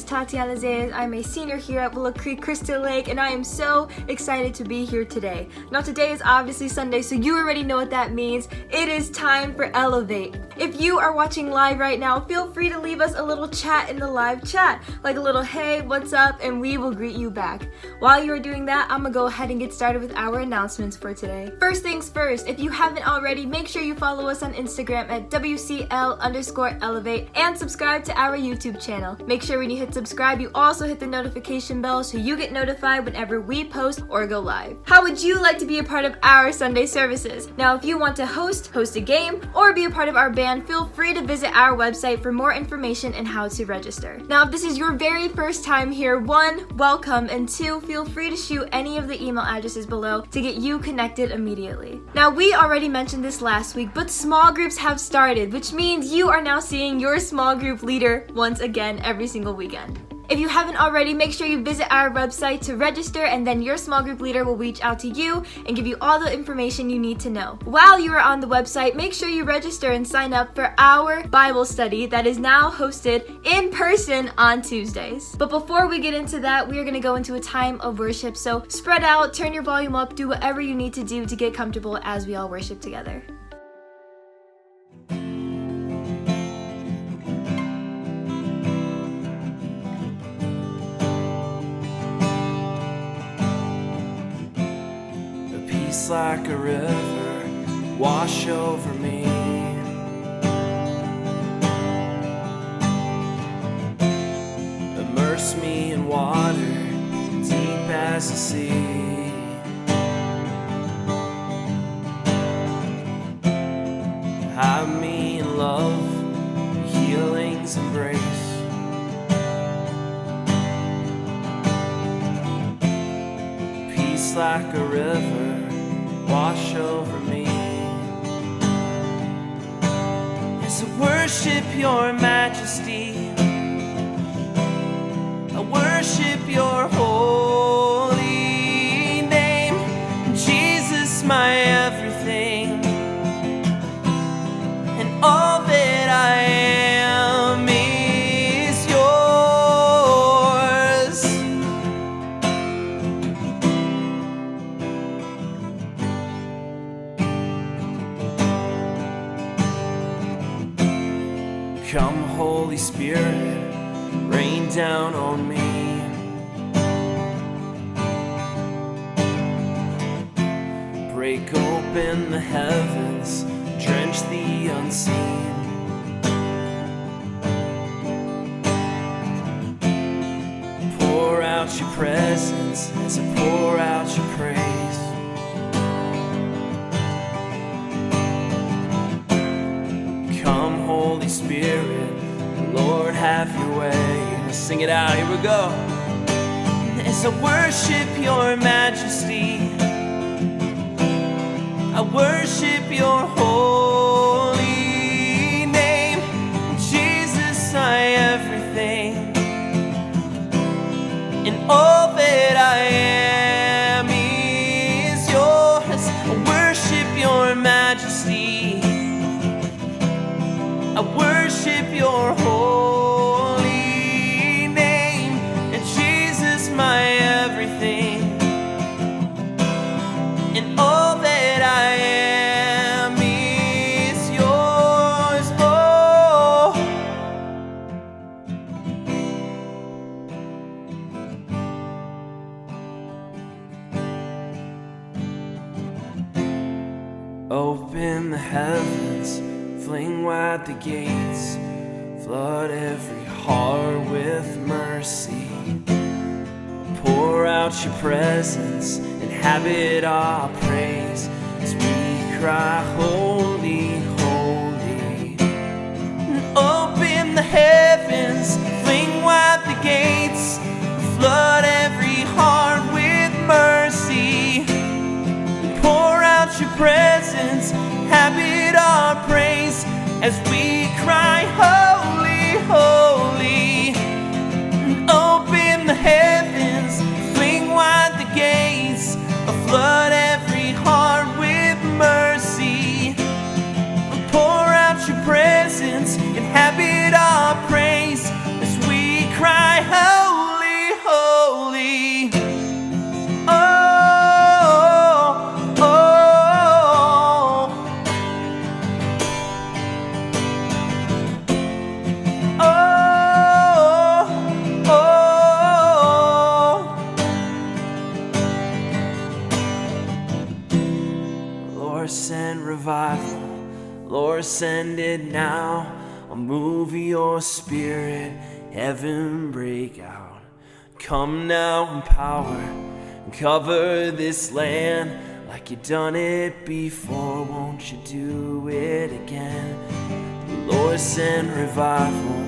Tatiana Zayas. I'm a senior here at Willow Creek Crystal Lake, and I am so excited to be here today. Now today is obviously Sunday, so you already know what that means. It is time for Elevate. If you are watching live right now, feel free to leave us a little chat in the live chat, like a little hey, what's up, and we will greet you back. While you are doing that, I'm gonna go ahead and get started with our announcements for today. First things first, if you haven't already, make sure you follow us on Instagram at WCL_Elevate and subscribe to our YouTube channel. Make sure when you hit subscribe, you also hit the notification bell so you get notified whenever we post or go live. How would you like to be a part of our Sunday services? Now, if you want to host a game, or be a part of our band, feel free to visit our website for more information and how to register. Now, if this is your very first time here, 1, welcome, and 2, feel free to shoot any of the email addresses below to get you connected immediately. Now, we already mentioned this last week, but small groups have started, which means you are now seeing your small group leader once again every single weekend. If you haven't already, make sure you visit our website to register, and then your small group leader will reach out to you and give you all the information you need to know. While you are on the website, make sure you register and sign up for our Bible study that is now hosted in person on Tuesdays. But before we get into that, we are going to go into a time of worship. So spread out, turn your volume up, do whatever you need to do to get comfortable as we all worship together. Like a river, wash over me. Immerse me in water, deep as the sea. Hide me in love, healing's embrace. Peace like a river, wash over me. As I worship your majesty, I worship your holy name. Jesus, my everything, and all that I am is yours. Come, Holy Spirit, rain down on me. Break open the heavens, drench the unseen. Pour out your presence as I pour out your praise. Holy Spirit, Lord, have your way. Let's sing it out, here we go. As I worship your majesty, I worship your holy name. Jesus, my everything, and all that I am is yours. I worship your majesty, I worship your holy name, and Jesus, my everything, and all that I am is yours. Oh, open the heavens, fling wide the gates, flood every heart with mercy. Pour out your presence, inhabit our praise as we cry, holy, holy. And open the heavens, fling wide the gates, flood every heart with mercy. Pour out your presence, inhabit our praise as we cry, holy, holy. And open the heavens, fling wide the gates, flood every heart with mercy. Pour out your presence, inhabit our praise as we cry, Lord, send revival. Lord, send it now. A move of your spirit, heaven break out. Come now in power and cover this land like you done it before. Won't you do it again? Lord, send revival.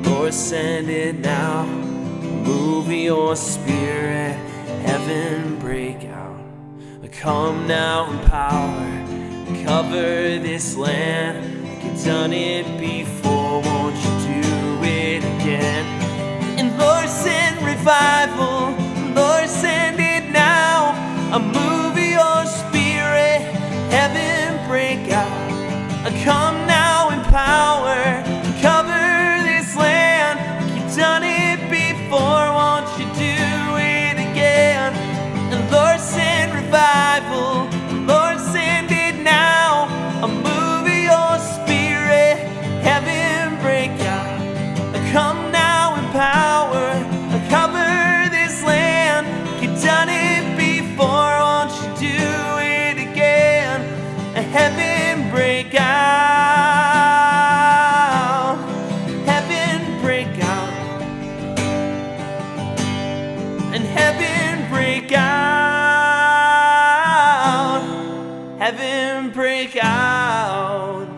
Lord, send it now. Move your spirit, heaven break out. Come now in power, cover this land like you've done it before. Won't you do it again? And Lord, send revival. Lord, send it now. A move of your spirit, heaven break out. Come now in power, cover this land like you've done it before. Won't you do it again? And Lord, send revival. Lord, send it now. A move of your spirit, heaven break out. Come now in power, cover this land like you've done it before. Won't you do it again? Heaven break out. Heaven break out. And heaven break out. Heaven break out.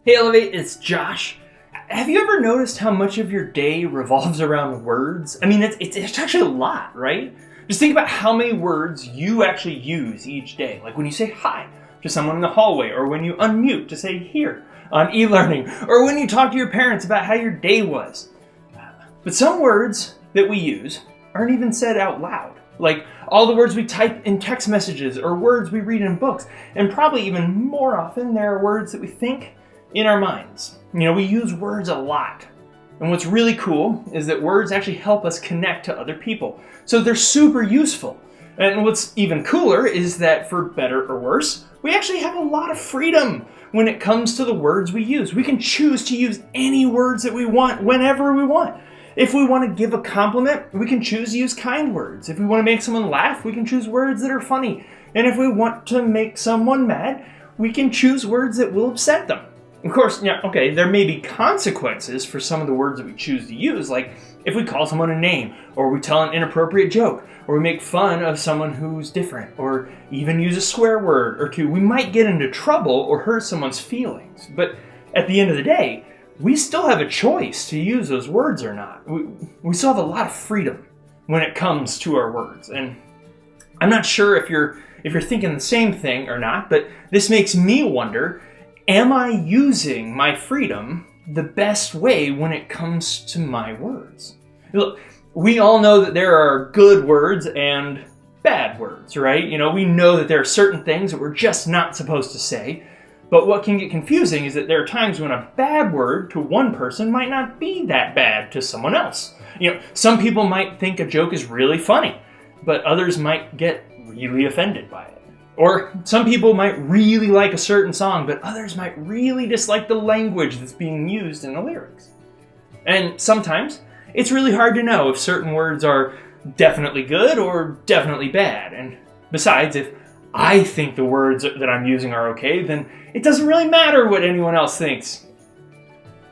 Hey Elevate, it's Josh. Have you ever noticed how much of your day revolves around words? I mean, it's actually a lot, right? Just think about how many words you actually use each day. Like when you say hi to someone in the hallway, or when you unmute to say here on e-learning, or when you talk to your parents about how your day was. But some words that we use aren't even said out loud. Like all the words we type in text messages or words we read in books. And probably even more often, there are words that we think in our minds. You know, we use words a lot. And what's really cool is that words actually help us connect to other people. So they're super useful. And what's even cooler is that, for better or worse, we actually have a lot of freedom when it comes to the words we use. We can choose to use any words that we want whenever we want. If we want to give a compliment, we can choose to use kind words. If we want to make someone laugh, we can choose words that are funny. And if we want to make someone mad, we can choose words that will upset them. Of course, yeah, okay, there may be consequences for some of the words that we choose to use, like if we call someone a name, or we tell an inappropriate joke, or we make fun of someone who's different, or even use a swear word or two. We might get into trouble or hurt someone's feelings. But at the end of the day, we still have a choice to use those words or not. We still have a lot of freedom when it comes to our words. And I'm not sure if you're thinking the same thing or not, but this makes me wonder, am I using my freedom the best way when it comes to my words? Look, we all know that there are good words and bad words, right? You know, we know that there are certain things that we're just not supposed to say. But what can get confusing is that there are times when a bad word to one person might not be that bad to someone else. You know, some people might think a joke is really funny, but others might get really offended by it. Or some people might really like a certain song, but others might really dislike the language that's being used in the lyrics. And sometimes it's really hard to know if certain words are definitely good or definitely bad. And besides, if I think the words that I'm using are okay, then it doesn't really matter what anyone else thinks.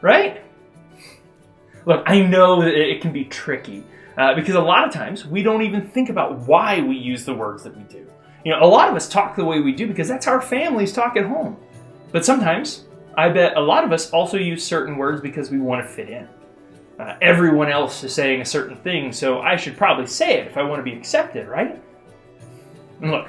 Right? Look, I know that it can be tricky because a lot of times we don't even think about why we use the words that we do. You know, a lot of us talk the way we do because that's how our families talk at home. But sometimes, I bet a lot of us also use certain words because we want to fit in. Everyone else is saying a certain thing, so I should probably say it if I want to be accepted, right? And look,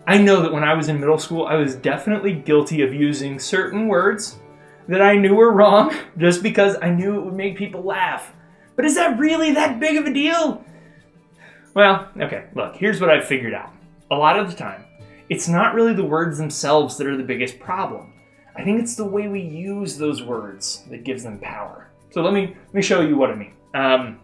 I know that when I was in middle school, I was definitely guilty of using certain words that I knew were wrong just because I knew it would make people laugh. But is that really that big of a deal? Well, okay, look, here's what I've figured out. A lot of the time, it's not really the words themselves that are the biggest problem. I think it's the way we use those words that gives them power. So let me show you what I mean.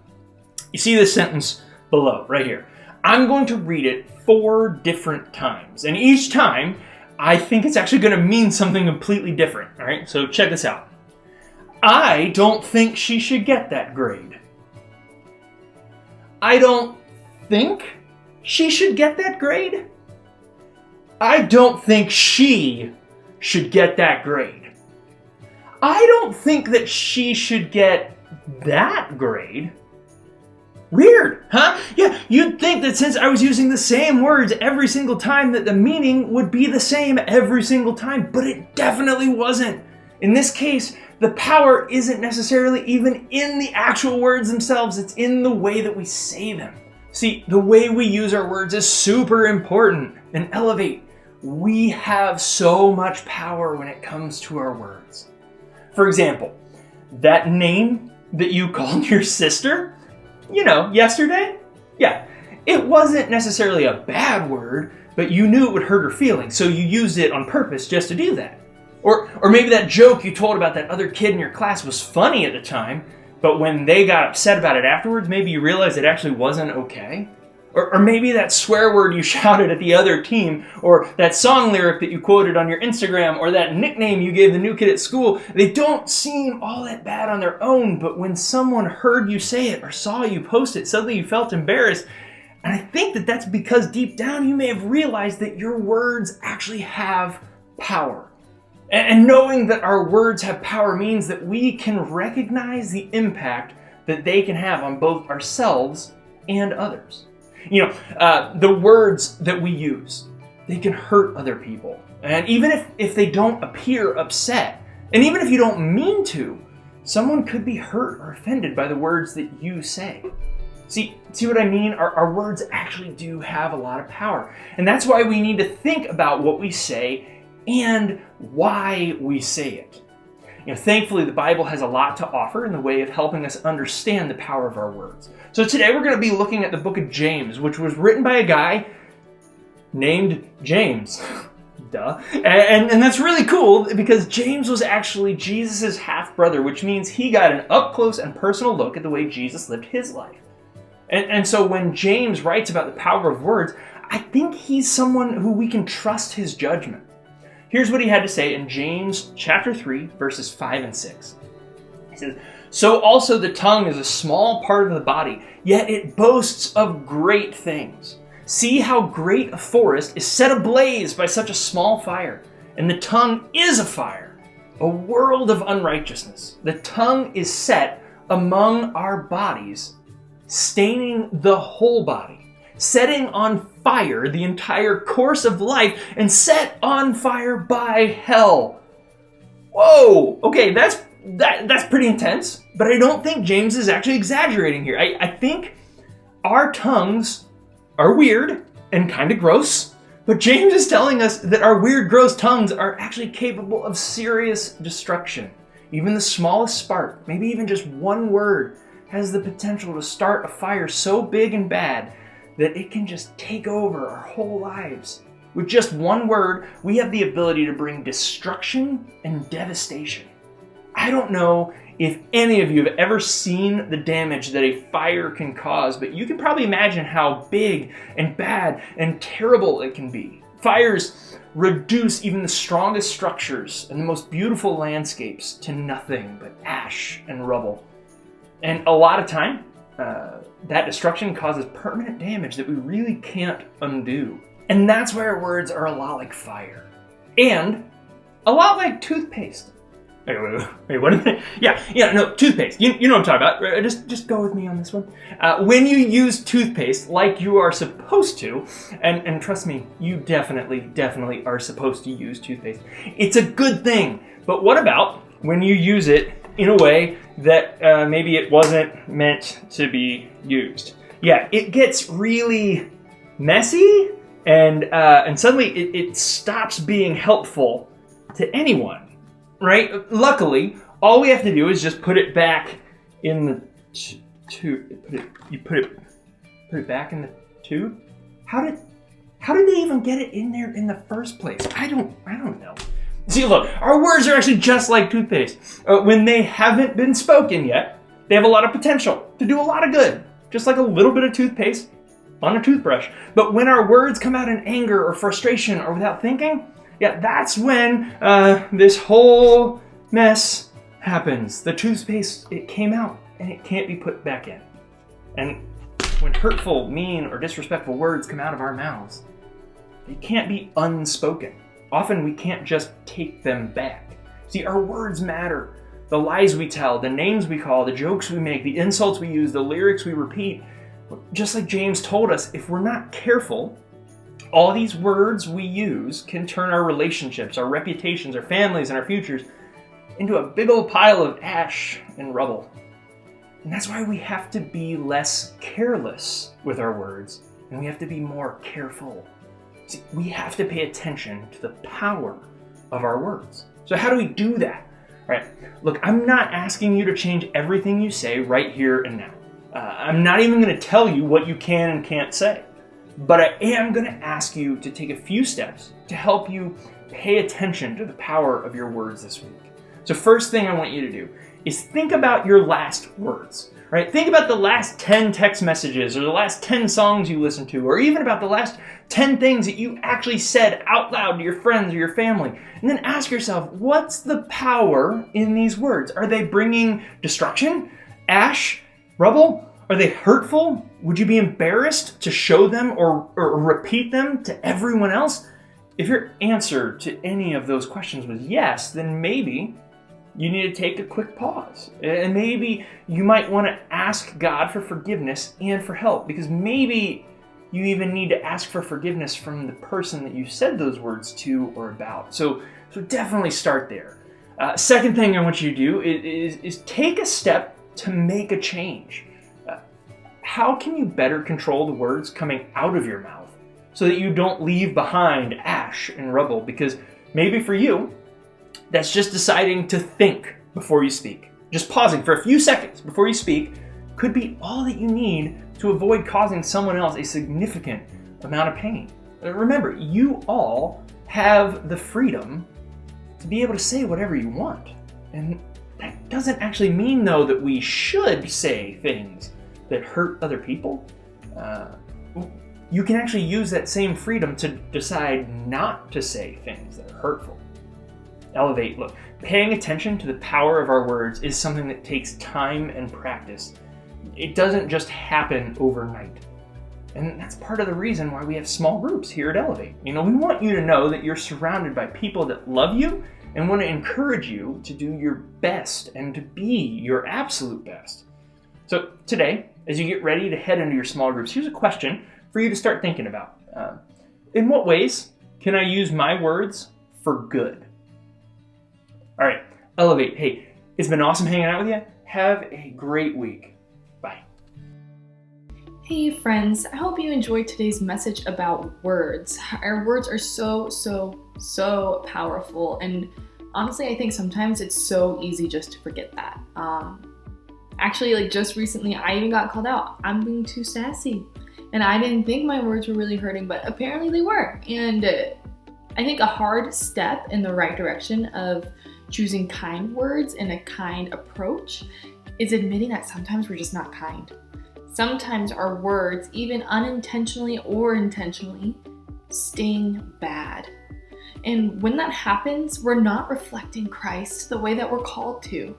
You see this sentence below, right here. I'm going to read it 4 different times. And each time, I think it's actually going to mean something completely different. All right, so check this out. I don't think she should get that grade. I don't think she should get that grade. I don't think she should get that grade. I don't think that she should get that grade. Weird, huh? Yeah, you'd think that since I was using the same words every single time that the meaning would be the same every single time, but it definitely wasn't. In this case, the power isn't necessarily even in the actual words themselves, it's in the way that we say them. See, the way we use our words is super important. And Elevate, we have so much power when it comes to our words. For example, that name that you called your sister, yesterday? Yeah, it wasn't necessarily a bad word, but you knew it would hurt her feelings, so you used it on purpose just to do that. Or maybe that joke you told about that other kid in your class was funny at the time, but when they got upset about it afterwards, maybe you realized it actually wasn't okay. Or maybe that swear word you shouted at the other team, or that song lyric that you quoted on your Instagram, or that nickname you gave the new kid at school, they don't seem all that bad on their own, but when someone heard you say it or saw you post it, suddenly you felt embarrassed. And I think that that's because deep down you may have realized that your words actually have power. And knowing that our words have power means that we can recognize the impact that they can have on both ourselves and others. The words that we use, they can hurt other people. And even if they don't appear upset, and even if you don't mean to, someone could be hurt or offended by the words that you say. See what I mean? Our words actually do have a lot of power. And that's why we need to think about what we say and why we say it. Thankfully, the Bible has a lot to offer in the way of helping us understand the power of our words. So today we're going to be looking at the book of James, which was written by a guy named James. Duh. And that's really cool because James was actually Jesus' half-brother, which means he got an up-close and personal look at the way Jesus lived his life. And so when James writes about the power of words, I think he's someone who we can trust his judgment. Here's what he had to say in James chapter 3, verses 5 and 6. He says, "So also the tongue is a small part of the body, yet it boasts of great things. See how great a forest is set ablaze by such a small fire. And the tongue is a fire, a world of unrighteousness. The tongue is set among our bodies, staining the whole body, setting on fire the entire course of life, and set on fire by hell." Whoa! Okay, that's pretty intense, but I don't think James is actually exaggerating here. I think our tongues are weird and kind of gross, but James is telling us that our weird, gross tongues are actually capable of serious destruction. Even the smallest spark, maybe even just one word, has the potential to start a fire so big and bad that it can just take over our whole lives. With just one word, we have the ability to bring destruction and devastation. I don't know if any of you have ever seen the damage that a fire can cause, but you can probably imagine how big and bad and terrible it can be. Fires reduce even the strongest structures and the most beautiful landscapes to nothing but ash and rubble. And a lot of time, that destruction causes permanent damage that we really can't undo. And that's why our words are a lot like fire. And a lot like toothpaste. Wait, what is it? No, toothpaste. You know what I'm talking about. Just go with me on this one. When you use toothpaste like you are supposed to, and trust me, you definitely are supposed to use toothpaste, it's a good thing. But what about when you use it in a way that maybe it wasn't meant to be used? Yeah, it gets really messy, and suddenly it stops being helpful to anyone, right? Luckily, all we have to do is just put it back in the You put it back in the tube? How did they even get it in there in the first place? I don't know. See, look, our words are actually just like toothpaste. When they haven't been spoken yet, they have a lot of potential to do a lot of good, just like a little bit of toothpaste on a toothbrush. But when our words come out in anger or frustration or without thinking, yeah, that's when this whole mess happens. The toothpaste, it came out and it can't be put back in. And when hurtful, mean, or disrespectful words come out of our mouths, they can't be unspoken. Often we can't just take them back. See, our words matter. The lies we tell, the names we call, the jokes we make, the insults we use, the lyrics we repeat. Just like James told us, if we're not careful, all these words we use can turn our relationships, our reputations, our families, and our futures into a big old pile of ash and rubble. And that's why we have to be less careless with our words, and we have to be more careful. See, we have to pay attention to the power of our words. So how do we do that? All right, look, I'm not asking you to change everything you say right here and now. I'm not even going to tell you what you can and can't say. But I am going to ask you to take a few steps to help you pay attention to the power of your words this week. So first thing I want you to do is think about your last words, right? Think about the last 10 text messages or the last 10 songs you listened to, or even about the last 10 things that you actually said out loud to your friends or your family. And then ask yourself, what's the power in these words? Are they bringing destruction, ash, rubble? Are they hurtful? Would you be embarrassed to show them or repeat them to everyone else? If your answer to any of those questions was yes, then maybe you need to take a quick pause. And maybe you might want to ask God for forgiveness and for help, because maybe you even need to ask for forgiveness from the person that you said those words to or about. So definitely start there. Second thing I want you to do is take a step to make a change. How can you better control the words coming out of your mouth so that you don't leave behind ash and rubble? Because maybe for you, that's just deciding to think before you speak. Just pausing for a few seconds before you speak could be all that you need to avoid causing someone else a significant amount of pain. Remember, you all have the freedom to be able to say whatever you want. And that doesn't actually mean, though, that we should say things that hurt other people. You can actually use that same freedom to decide not to say things that are hurtful. Elevate, look, paying attention to the power of our words is something that takes time and practice. It doesn't just happen overnight. And that's part of the reason why we have small groups here at Elevate. We want you to know that you're surrounded by people that love you and want to encourage you to do your best and to be your absolute best. So today, as you get ready to head into your small groups, here's a question for you to start thinking about. In what ways can I use my words for good? All right, Elevate. Hey, it's been awesome hanging out with you. Have a great week. Bye. Hey friends, I hope you enjoyed today's message about words. Our words are so powerful, and honestly, I think sometimes it's so easy just to forget that. Actually, just recently, I even got called out. I'm being too sassy. And I didn't think my words were really hurting, but apparently they were. And I think a hard step in the right direction of choosing kind words and a kind approach is admitting that sometimes we're just not kind. Sometimes our words, even unintentionally or intentionally, sting bad. And when that happens, we're not reflecting Christ the way that we're called to.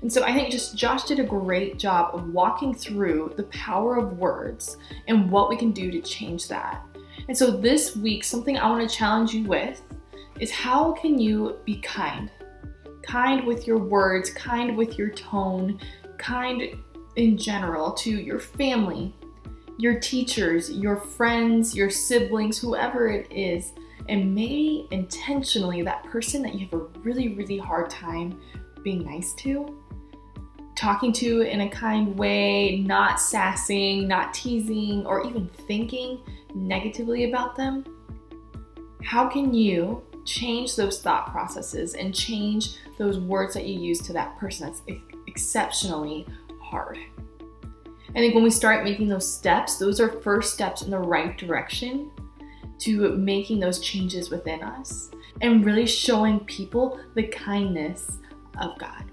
And so I think Josh did a great job of walking through the power of words and what we can do to change that. And so this week, something I want to challenge you with is, how can you be kind? Kind with your words, kind with your tone, kind in general to your family, your teachers, your friends, your siblings, whoever it is. And maybe intentionally that person that you have a really, really hard time being nice to, talking to in a kind way, not sassing, not teasing, or even thinking negatively about them. How can you change those thought processes and change those words that you use to that person that's exceptionally hard? I think when we start making those steps, those are first steps in the right direction to making those changes within us and really showing people the kindness of God.